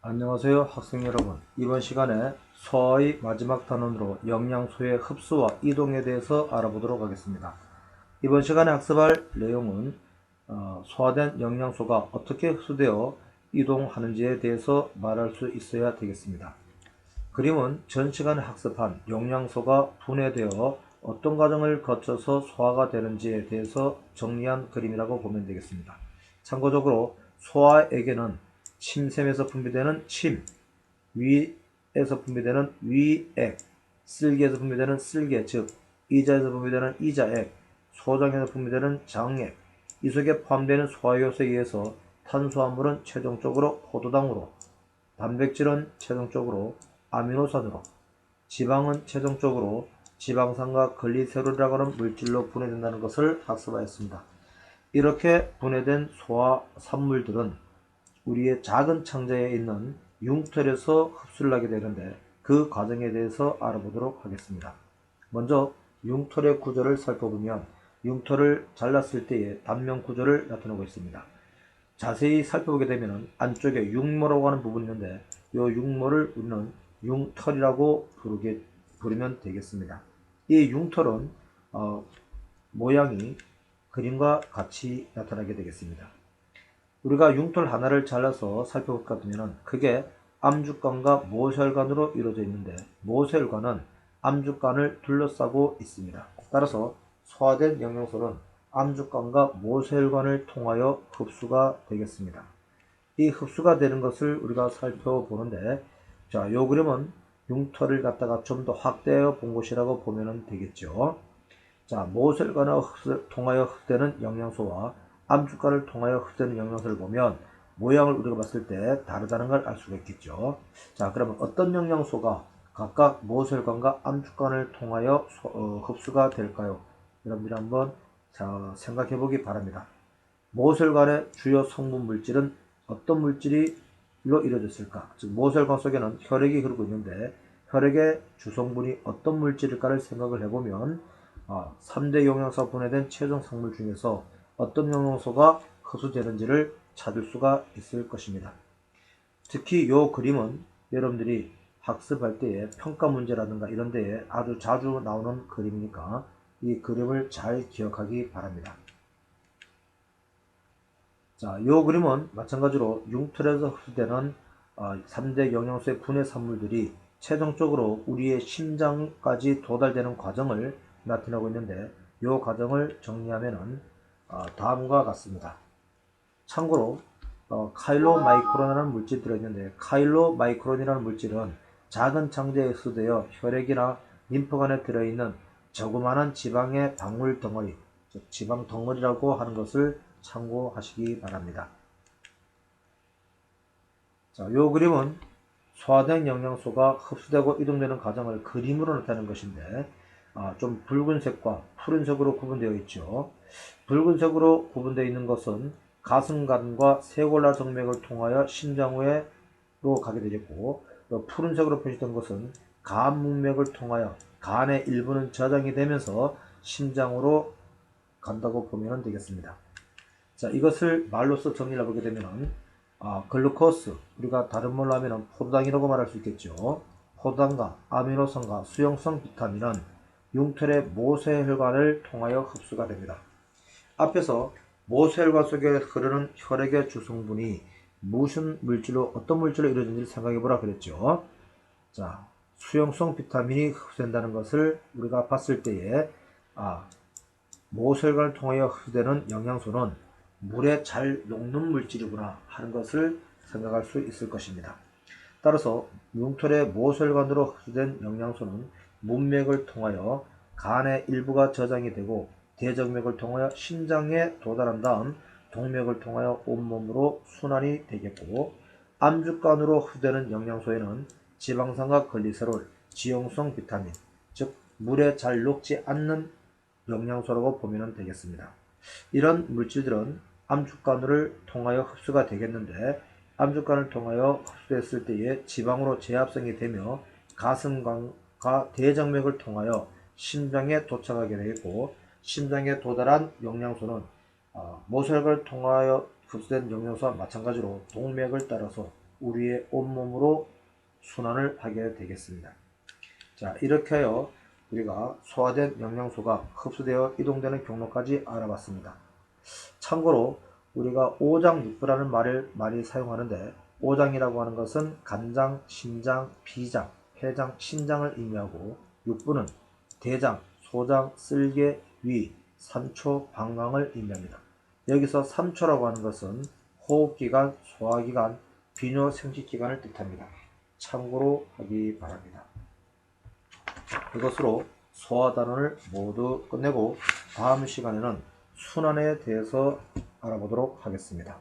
안녕하세요 학생 여러분. 이번 시간에 소화의 마지막 단원으로 영양소의 흡수와 이동에 대해서 알아보도록 하겠습니다. 이번 시간에 학습할 내용은 소화된 영양소가 어떻게 흡수되어 이동하는지에 대해서 말할 수 있어야 되겠습니다. 그림은 전 시간에 학습한 영양소가 분해되어 어떤 과정을 거쳐서 소화가 되는지에 대해서 정리한 그림이라고 보면 되겠습니다. 참고적으로 소화액에는 침샘에서 분비되는 침, 위에서 분비되는 위액, 쓸개에서 분비되는 쓸개, 즉 이자에서 분비되는 이자액, 소장에서 분비되는 장액, 이 속에 포함되는 소화효소에 의해서 탄수화물은 최종적으로 포도당으로, 단백질은 최종적으로 아미노산으로, 지방은 최종적으로 지방산과 글리세롤이라고 하는 물질로 분해된다는 것을 학습하였습니다. 이렇게 분해된 소화 산물들은 우리의 작은 창자에 있는 융털에서 흡수를 하게 되는데 그 과정에 대해서 알아보도록 하겠습니다. 먼저 융털의 구조를 살펴보면 융털을 잘랐을 때의 단면 구조를 나타내고 있습니다. 자세히 살펴보게 되면 안쪽에 융모라고 하는 부분이 있는데 이 융모를 우리는 융털이라고 부르면 되겠습니다. 이 융털은 모양이 그림과 같이 나타나게 되겠습니다. 우리가 융털 하나를 잘라서 살펴볼 것 같으면 그게 암주관과 모세혈관으로 이루어져 있는데 모세혈관은 암주관을 둘러싸고 있습니다. 따라서 소화된 영양소는 암주관과 모세혈관을 통하여 흡수가 되겠습니다. 이 흡수가 되는 것을 우리가 살펴보는데 자, 요 그림은 융털을 갖다가 좀 더 확대해 본 것이라고 보면 되겠죠. 자, 모세혈관을 통하여 흡수되는 영양소와 암주관을 통하여 흡수되는 영양소를 보면 모양을 우리가 봤을 때 다르다는 걸 알 수가 있겠죠. 자, 그러면 어떤 영양소가 각각 모세혈관과 암주관을 통하여 흡수가 될까요? 여러분들이 한번 생각해 보기 바랍니다. 모세혈관의 주요 성분 물질은 어떤 물질로 이루어졌을까? 즉 모세혈관 속에는 혈액이 흐르고 있는데 혈액의 주성분이 어떤 물질일까를 생각을 해보면 3대 영양소가 분해된 최종 성물 중에서 어떤 영양소가 흡수되는지를 찾을 수가 있을 것입니다. 특히 이 그림은 여러분들이 학습할 때에 평가 문제라든가 이런 데에 아주 자주 나오는 그림이니까 이 그림을 잘 기억하기 바랍니다. 자, 이 그림은 마찬가지로 융털에서 흡수되는 3대 영양소의 분해 산물들이 최종적으로 우리의 심장까지 도달되는 과정을 나타내고 있는데 이 과정을 정리하면 다음과 같습니다. 참고로 카일로마이크론이라는 물질이 들어있는데 카일로마이크론이라는 물질은 작은 창자에 흡수되어 혈액이나 림프관에 들어있는 조그마한 지방의 방울 덩어리, 즉 지방 덩어리라고 하는 것을 참고하시기 바랍니다. 자, 이 그림은 소화된 영양소가 흡수되고 이동되는 과정을 그림으로 나타내는 것인데 좀 붉은색과 푸른색으로 구분되어 있죠. 붉은색으로 구분되어 있는 것은 가슴관과 쇄골라 정맥을 통하여 심장으로 가게 되겠고 푸른색으로 표시된 것은 간 문맥을 통하여 간의 일부는 저장이 되면서 심장으로 간다고 보면 되겠습니다. 자, 이것을 말로써 정리를 해보게 되면 글루코스, 우리가 다른 말로 하면 포도당이라고 말할 수 있겠죠. 포도당과 아미노산과 수용성 비타민은 융털의 모세혈관을 통하여 흡수가 됩니다. 앞에서 모세혈관 속에 흐르는 혈액의 주성분이 무슨 물질로 어떤 물질로 이루어진지를 생각해 보라 그랬죠. 자, 수용성 비타민이 흡수된다는 것을 우리가 봤을 때에 모세혈관을 통하여 흡수되는 영양소는 물에 잘 녹는 물질이구나 하는 것을 생각할 수 있을 것입니다. 따라서 융털의 모세혈관으로 흡수된 영양소는 문맥을 통하여 간의 일부가 저장이 되고 대정맥을 통하여 심장에 도달한 다음 동맥을 통하여 온몸으로 순환이 되겠고 암주간으로 흡수되는 영양소에는 지방산과 글리세롤, 지용성 비타민, 즉 물에 잘 녹지 않는 영양소라고 보면 되겠습니다. 이런 물질들은 암주간을 통하여 흡수가 되겠는데 암주간을 통하여 흡수했을 때에 지방으로 재합성이 되며 가슴관과 대정맥을 통하여 심장에 도착하게 되고 심장에 도달한 영양소는 모세혈관을 통하여 흡수된 영양소와 마찬가지로 동맥을 따라서 우리의 온몸으로 순환을 하게 되겠습니다. 자, 이렇게 하여 우리가 소화된 영양소가 흡수되어 이동되는 경로까지 알아봤습니다. 참고로 우리가 오장육부라는 말을 많이 사용하는데, 오장이라고 하는 것은 간장, 심장, 비장, 폐장, 신장을 의미하고, 육부는 대장, 소장, 쓸개, 위, 삼초, 방광을 의미합니다. 여기서 삼초라고 하는 것은 호흡기관, 소화기관, 비뇨생식기관을 뜻합니다. 참고로 하기 바랍니다. 이것으로 소화단원을 모두 끝내고 다음 시간에는 순환에 대해서 알아보도록 하겠습니다.